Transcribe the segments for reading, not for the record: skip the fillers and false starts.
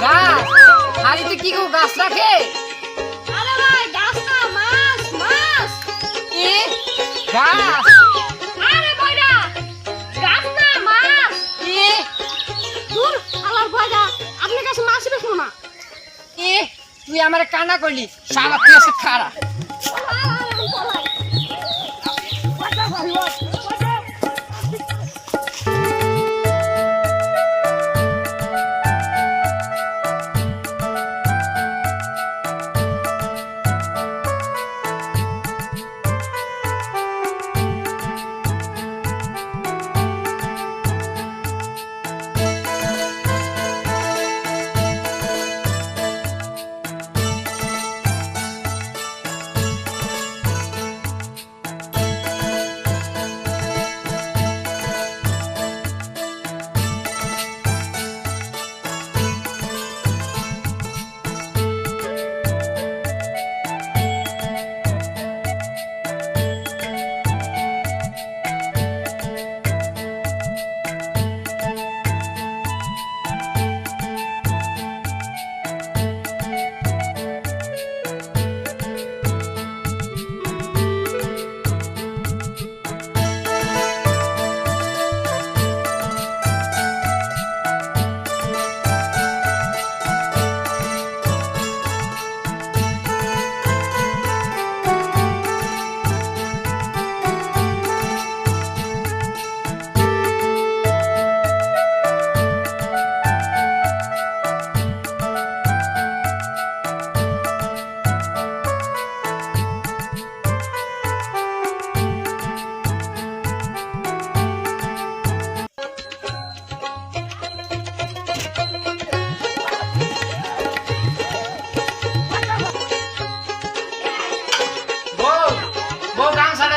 গাছ হাড়িতে কি কেউ গাছ রাখে? আরে ভাই গাছ না, মাছ মাছ। এ গাছ? আরে বয়রা গাছ না, মাছ। এ দূর আলার বয়রা, আপনার কাছে মাছ বেচবো না। এ তুই আমার কান্না করলি, শালা তুই আছে খারা।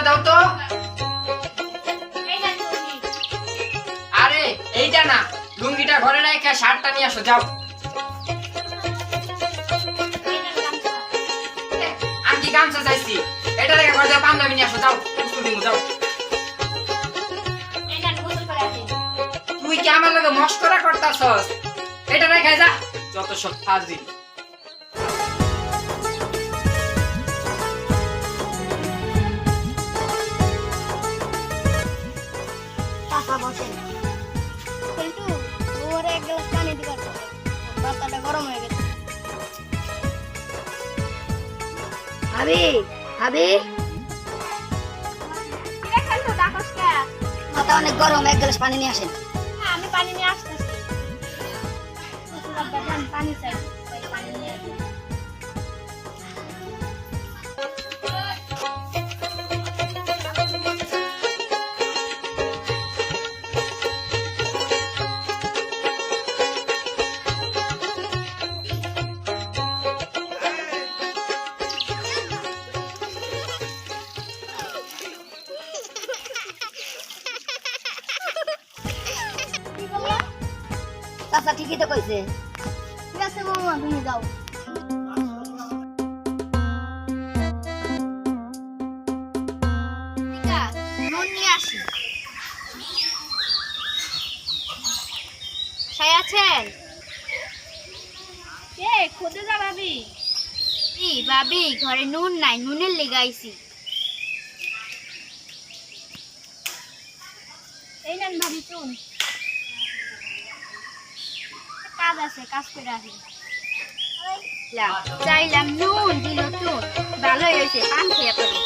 দাও তো। আরে এইটা না, লুঙ্গিটা ঘরে রেখে শার্টটা নিয়ে আসো, যাও। আমি কি গামছা চাইছি? এটা রেখে ঘরে যাও, পাঞ্জাবি নিয়ে আসো, যাও। যাও। তুই কি আমার লগে মস্করা করতাছস? এটা রেখে যা, যত সব ফাজিল। হাবি হাবি মাথা অনেক গরম, এক গ্লাস পানি নিয়ে আসেন। আমি পানি নিয়ে আসতেছি। পানি চাই, পানি নিয়ে আসেন। চাচা ঠিকই তো কইছে। ঠিক আছে মামা, তুমি যাও। নুন নিয়ে আসি। সাই আছেন? কে খোঁজে যা ভাবি? ভাবি ঘরে নুন নাই, নুনের লেগাইছি। এই নেন ভাবি চুন। কাজ আছে, কাজ করে আসি। চাইলাম নুন, দিল চুন। ভালোই হয়েছে, পান খেয়ে পড়ি।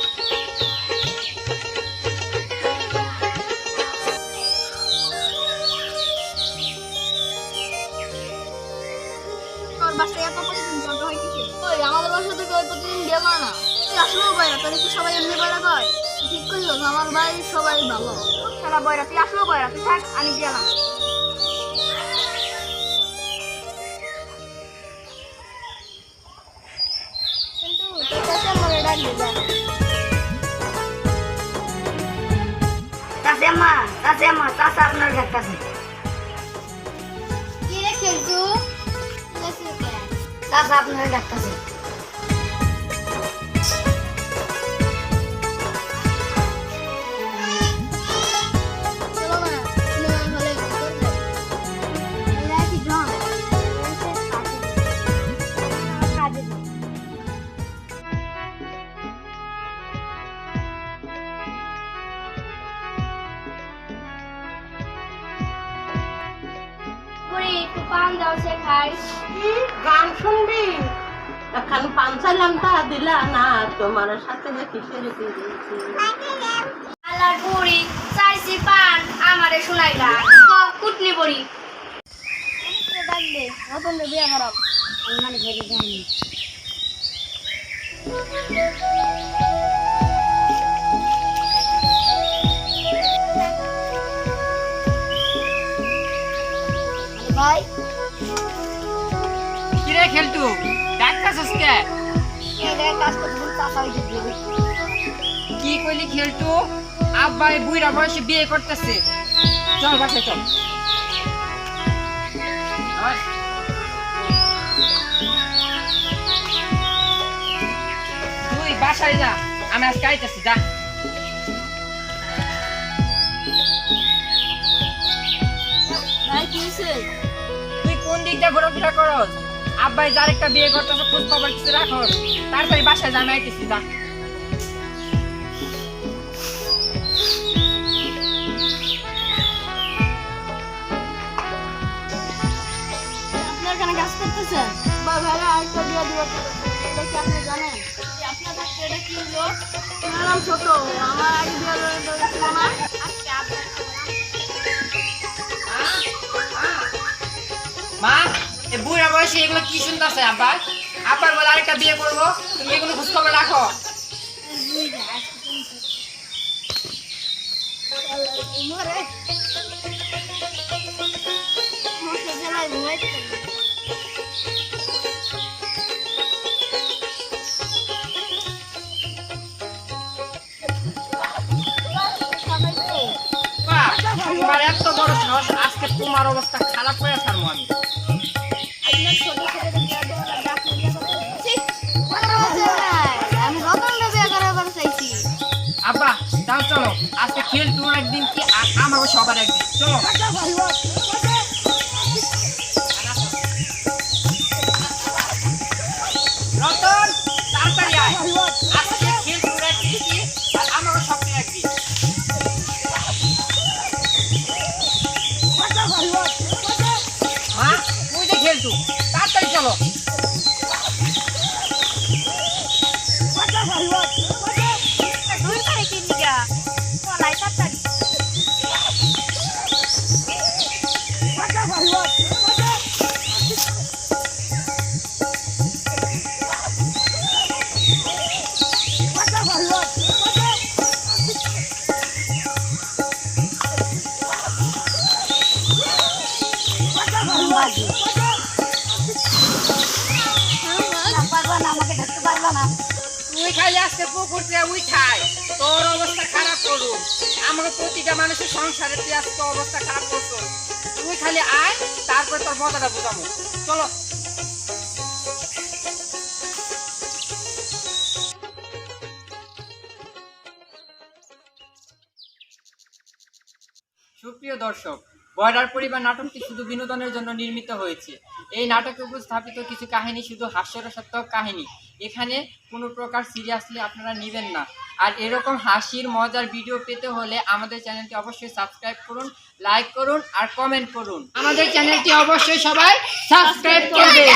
তোর বাসায় এত প্রতিদিন জন্ড হয় কি? ওই আমাদের বাসা থেকে ওই প্রতিদিন বিয়ে করে না। তুই আসলেও বয়রা, তোর কি সবাই এমনি বয়রা কয়? ঠিক কইল, আমার বাড়ির সবাই ভালো। সারা বয়রা, তুই আসলেও বয়রা। তুই থাক, আমি গেলাম। আপনার ডাক্তারছে কি রে খেলছু? আপনার ডাক্তারছে একটু পান দাও সে খাই। কি গান শুনবি? এখন পান চাইলাম তা দিলা না, তোমার সাথে কিসের বিরতি? আলার বুড়ি চাইছি পান আমারে শুনাইলা কুটনি বড়ি ডাকবে নতুন বিয়ে করাম মানে ঘরে যাই। ভাই কিরে খেলতু ডাক্তারছস কে? কাজ করতে চাষা হয়ে যাবে। কি কইলি খেলতু? আব্বাই বুইরা বয়সে বিয়ে করতেছে। চল বাসায় চল। আয়। তুই বাসায় যা, আমি আজকে আইতেছি, যা। ভাই কি হয়েছে? তুই কোন দিকটা ঘোরাফেরা করস? আব্বাই যার একটা বিয়ে করতেছে, খোঁজ খবর কিছু রাখস। তাড়াতাড়ি বাসায় যা, আমি আইতেছি, যা। আপনার এখানে কাজ করতেছেন? বা ভাইরা আরেকটা বিয়ে দিব। এটা কি আপনি জানেন? আপনার কাছে এটা কি হলো? আমার নাম ছোট, আমার আগে বিয়ে ছিল না। আজকে আপনার মা, এ বুড়া বয়সে এগুলো কি শুনতেছে আব্বা? আব্বার বলে আরেকটা বিয়ে করবো, তুমি এগুলো খোঁজ খবর রাখো। বাহ, তোমার এত বড় সাহস, আজকে তোমার অবস্থা খারাপ করে ছাড়বো আমি। আমি রতন বিয়ে করাবার চাইছি। আব্বা তাও চলো, আজকে খেল তোর একদিন কি আমাকে সবার একদিন, চলো। রতন তাড়াতাড়ি আয়, আজকে খেল তোর একদিন কি আর আমাকে সবার একদিন। মা তুই যে খেলতু, তাড়াতাড়ি চলো। দুই তারিখ তিন দিকা লাই তাড়াতাড়ি পারবা না, আমাকে ধরতে পারবা না। তুই খালি আজকে পুকুর থেকে উঠাই, তোর অবস্থা খারাপ করুন। আমাকে প্রতিটা মানুষের সংসারে তুই আজকে অবস্থা খারাপ করতো। তুই খালি আয়, তারপর তোর মজাটা বোঝাবো, চলো। সুপ্রিয় দর্শক, বর্ডার পরিবার নাটকটি শুধু বিনোদনের জন্য নির্মিত হয়েছে। এই নাটকে উপস্থাপিত কিছু কাহিনী শুধু হাস্যরসাত্মক কাহিনী। এখানে কোনো প্রকার সিরিয়াসলি আপনারা নেবেন না। আর এরকম হাসির মজার ভিডিও পেতে হলে আমাদের চ্যানেলটি অবশ্যই সাবস্ক্রাইব করুন, লাইক করুন আর কমেন্ট করুন। আমাদের চ্যানেলটি অবশ্যই সবাই সাবস্ক্রাইব করবেন।